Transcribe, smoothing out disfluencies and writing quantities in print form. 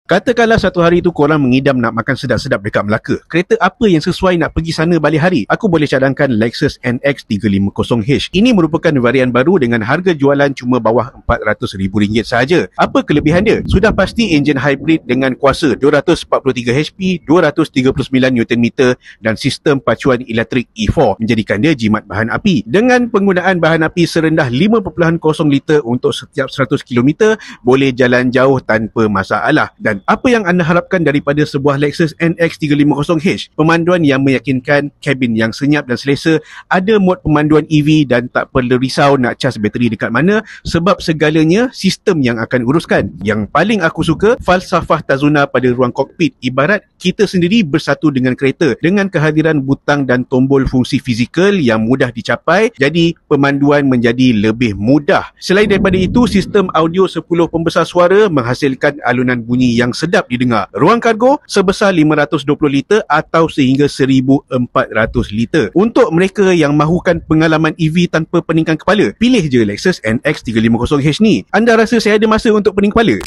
Katakanlah satu hari tu korang mengidam nak makan sedap-sedap dekat Melaka. Kereta apa yang sesuai nak pergi sana balik hari? Aku boleh cadangkan Lexus NX 350H. Ini merupakan varian baru dengan harga jualan cuma bawah RM400,000 sahaja. Apa kelebihan dia? Sudah pasti enjin hybrid dengan kuasa 243 HP, 239 Nm dan sistem pacuan elektrik E4 menjadikan dia jimat bahan api. Dengan penggunaan bahan api serendah 5.0 liter untuk setiap 100 km, boleh jalan jauh tanpa masalah. Dan apa yang anda harapkan daripada sebuah Lexus NX 350H? Pemanduan yang meyakinkan, kabin yang senyap dan selesa, ada mod pemanduan EV dan tak perlu risau nak cas bateri dekat mana sebab segalanya sistem yang akan uruskan. Yang paling aku suka, falsafah Tazuna pada ruang kokpit, ibarat kita sendiri bersatu dengan kereta dengan kehadiran butang dan tombol fungsi fizikal yang mudah dicapai, jadi pemanduan menjadi lebih mudah. Selain daripada itu, sistem audio 10 pembesar suara menghasilkan alunan bunyi yang sedap didengar. Ruang kargo sebesar 520 liter atau sehingga 1400 liter. Untuk mereka yang mahukan pengalaman EV tanpa peningkan kepala, pilih je Lexus NX 350H ni. Anda rasa saya ada masa untuk pening kepala?